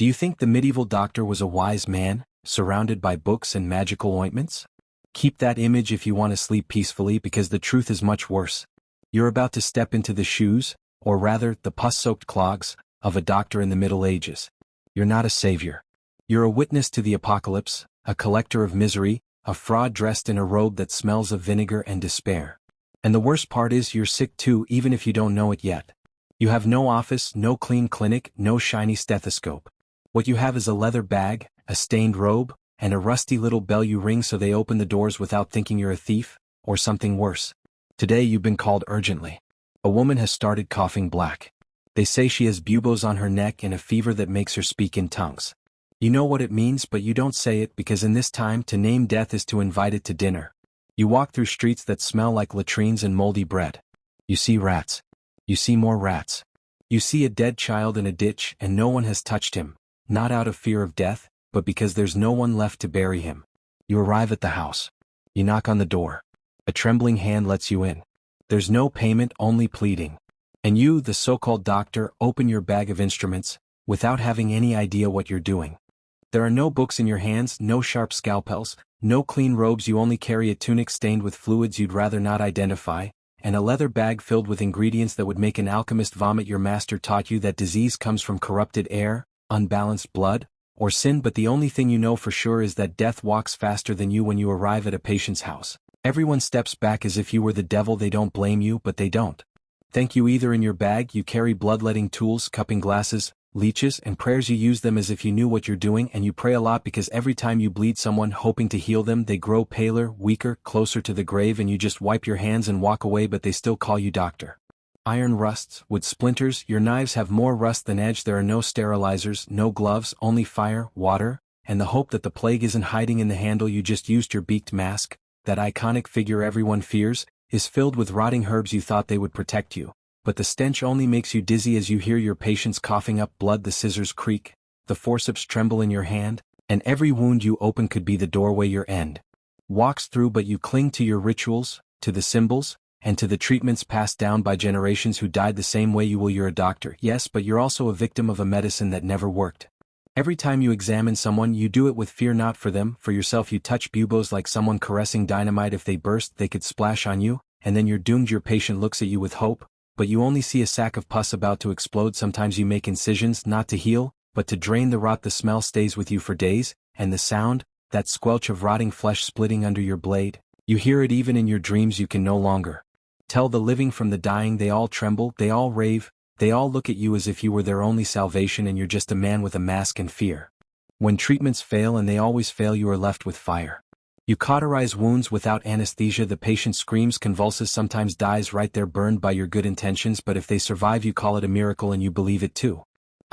Do you think the medieval doctor was a wise man, surrounded by books and magical ointments? Keep that image if you want to sleep peacefully, because the truth is much worse. You're about to step into the shoes, or rather, the pus-soaked clogs, of a doctor in the Middle Ages. You're not a savior. You're a witness to the apocalypse, a collector of misery, a fraud dressed in a robe that smells of vinegar and despair. And the worst part is you're sick too, even if you don't know it yet. You have no office, no clean clinic, no shiny stethoscope. What you have is a leather bag, a stained robe, and a rusty little bell you ring so they open the doors without thinking you're a thief, or something worse. Today you've been called urgently. A woman has started coughing black. They say she has buboes on her neck and a fever that makes her speak in tongues. You know what it means, but you don't say it, because in this time to name death is to invite it to dinner. You walk through streets that smell like latrines and moldy bread. You see rats. You see more rats. You see a dead child in a ditch and no one has touched him, not out of fear of death, but because there's no one left to bury him. You arrive at the house. You knock on the door. A trembling hand lets you in. There's no payment, only pleading. And you, the so-called doctor, open your bag of instruments, without having any idea what you're doing. There are no books in your hands, no sharp scalpels, no clean robes. You only carry a tunic stained with fluids you'd rather not identify, and a leather bag filled with ingredients that would make an alchemist vomit. Your master taught you that disease comes from corrupted air, unbalanced blood, or sin, but the only thing you know for sure is that death walks faster than you when you arrive at a patient's house. Everyone steps back as if you were the devil. They don't blame you, but they don't thank you either. In your bag you carry bloodletting tools, cupping glasses, leeches, and prayers. You use them as if you knew what you're doing, and you pray a lot, because every time you bleed someone hoping to heal them, they grow paler, weaker, closer to the grave, and you just wipe your hands and walk away, but they still call you doctor. Iron rusts, wood splinters, your knives have more rust than edge. There are no sterilizers, no gloves, only fire, water, and the hope that the plague isn't hiding in the handle you just used. Your beaked mask, that iconic figure everyone fears, is filled with rotting herbs. You thought they would protect you, but the stench only makes you dizzy as you hear your patients coughing up blood. The scissors creak, the forceps tremble in your hand, and every wound you open could be the doorway your end walks through. But you cling to your rituals, to the symbols, and to the treatments passed down by generations who died the same way you will. You're a doctor, yes, but you're also a victim of a medicine that never worked. Every time you examine someone, you do it with fear, not for them, for yourself. You touch buboes like someone caressing dynamite. If they burst, they could splash on you, and then you're doomed. Your patient looks at you with hope, but you only see a sack of pus about to explode. Sometimes you make incisions, not to heal, but to drain the rot. The smell stays with you for days, and the sound, that squelch of rotting flesh splitting under your blade, you hear it even in your dreams. You can no longer tell the living from the dying. They all tremble, they all rave, they all look at you as if you were their only salvation, and you're just a man with a mask and fear. When treatments fail, and they always fail, you are left with fire. You cauterize wounds without anesthesia. The patient screams, convulses, sometimes dies right there, burned by your good intentions, but if they survive, you call it a miracle and you believe it too.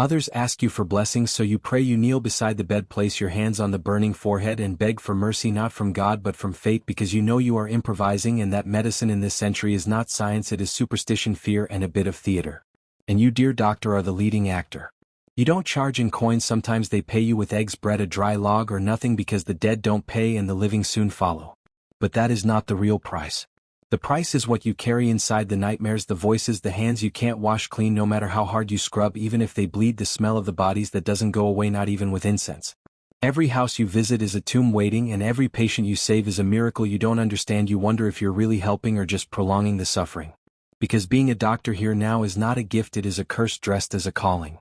Others ask you for blessings, so you pray. You kneel beside the bed, place your hands on the burning forehead, and beg for mercy, not from God but from fate, because you know you are improvising, and that medicine in this century is not science, it is superstition, fear, and a bit of theater. And you, dear doctor, are the leading actor. You don't charge in coins. Sometimes they pay you with eggs, bread, a dry log, or nothing, because the dead don't pay and the living soon follow. But that is not the real price. The price is what you carry inside, the nightmares, the voices, the hands you can't wash clean no matter how hard you scrub, even if they bleed, the smell of the bodies that doesn't go away, not even with incense. Every house you visit is a tomb waiting, and every patient you save is a miracle you don't understand. You wonder if you're really helping or just prolonging the suffering. Because being a doctor here now is not a gift, it is a curse dressed as a calling.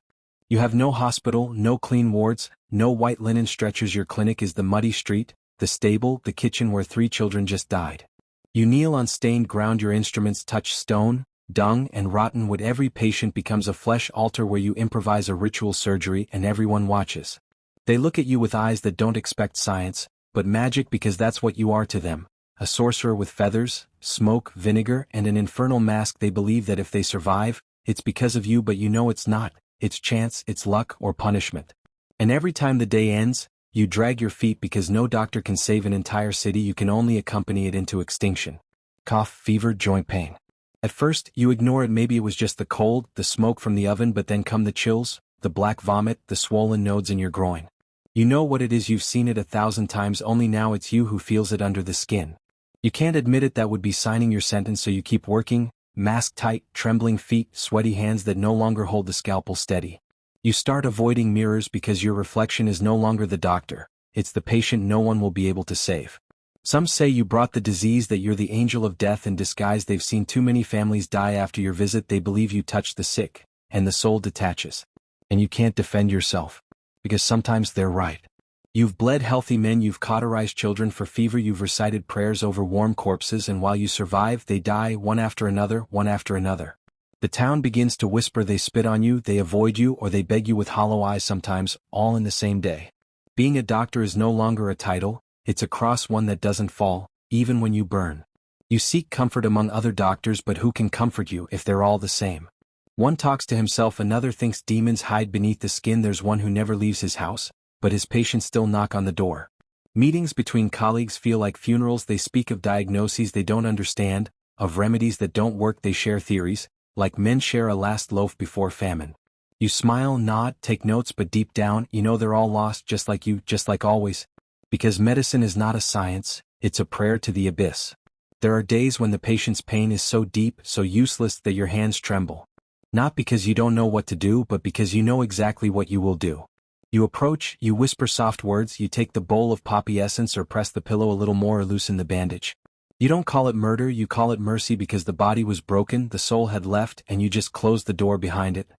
You have no hospital, no clean wards, no white linen stretchers. Your clinic is the muddy street, the stable, the kitchen where 3 children just died. You kneel on stained ground. Your instruments touch stone, dung, and rotten wood. Every patient becomes a flesh altar where you improvise a ritual surgery, and everyone watches. They look at you with eyes that don't expect science, but magic, because that's what you are to them. A sorcerer with feathers, smoke, vinegar, and an infernal mask. They believe that if they survive, it's because of you, but you know it's not. It's chance, it's luck, or punishment. And every time the day ends, you drag your feet, because no doctor can save an entire city. You can only accompany it into extinction. Cough, fever, joint pain. At first, you ignore it. Maybe it was just the cold, the smoke from the oven, but then come the chills, the black vomit, the swollen nodes in your groin. You know what it is. You've seen it 1,000 times, only now it's you who feels it under the skin. You can't admit it. That would be signing your sentence, so you keep working, mask tight, trembling feet, sweaty hands that no longer hold the scalpel steady. You start avoiding mirrors because your reflection is no longer the doctor, it's the patient no one will be able to save. Some say you brought the disease, that you're the angel of death in disguise. They've seen too many families die after your visit. They believe you touched the sick, and the soul detaches. And you can't defend yourself. Because sometimes they're right. You've bled healthy men, you've cauterized children for fever, you've recited prayers over warm corpses, and while you survive, they die one after another, one after another. The town begins to whisper, they spit on you, they avoid you, or they beg you with hollow eyes, sometimes, all in the same day. Being a doctor is no longer a title, it's a cross, one that doesn't fall, even when you burn. You seek comfort among other doctors, but who can comfort you if they're all the same? One talks to himself, another thinks demons hide beneath the skin. There's one who never leaves his house, but his patients still knock on the door. Meetings between colleagues feel like funerals. They speak of diagnoses they don't understand, of remedies that don't work. They share theories, like men share a last loaf before famine. You smile, nod, take notes, but deep down, you know they're all lost, just like you, just like always. Because medicine is not a science, it's a prayer to the abyss. There are days when the patient's pain is so deep, so useless that your hands tremble. Not because you don't know what to do, but because you know exactly what you will do. You approach, you whisper soft words, you take the bowl of poppy essence or press the pillow a little more or loosen the bandage. You don't call it murder, you call it mercy, because the body was broken, the soul had left, and you just closed the door behind it.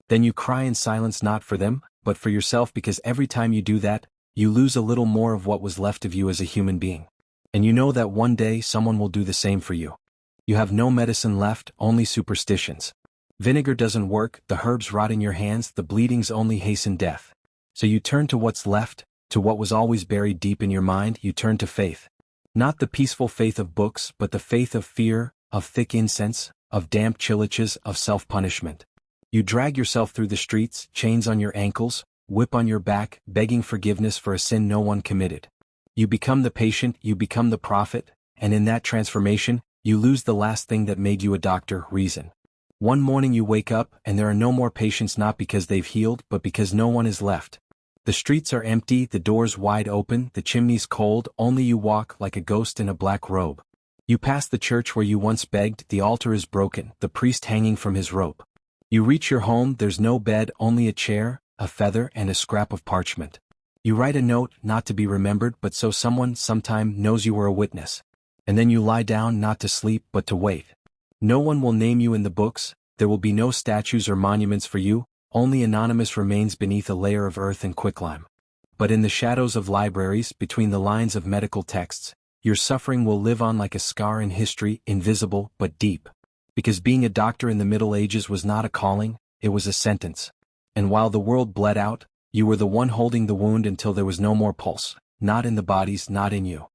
Then you cry in silence, not for them, but for yourself, because every time you do that, you lose a little more of what was left of you as a human being. And you know that one day someone will do the same for you. You have no medicine left, only superstitions. Vinegar doesn't work, the herbs rot in your hands, the bleedings only hasten death. So you turn to what's left, to what was always buried deep in your mind. You turn to faith. Not the peaceful faith of books, but the faith of fear, of thick incense, of damp chilaches, of self-punishment. You drag yourself through the streets, chains on your ankles, whip on your back, begging forgiveness for a sin no one committed. You become the patient, you become the prophet, and in that transformation, you lose the last thing that made you a doctor, reason. One morning you wake up, and there are no more patients, not because they've healed, but because no one is left. The streets are empty, the doors wide open, the chimneys cold, only you walk like a ghost in a black robe. You pass the church where you once begged, the altar is broken, the priest hanging from his rope. You reach your home, there's no bed, only a chair, a feather, and a scrap of parchment. You write a note, not to be remembered, but so someone sometime knows you were a witness. And then you lie down, not to sleep, but to wait. No one will name you in the books, there will be no statues or monuments for you, only anonymous remains beneath a layer of earth and quicklime. But in the shadows of libraries, between the lines of medical texts, your suffering will live on like a scar in history, invisible but deep. Because being a doctor in the Middle Ages was not a calling, it was a sentence. And while the world bled out, you were the one holding the wound until there was no more pulse, not in the bodies, not in you.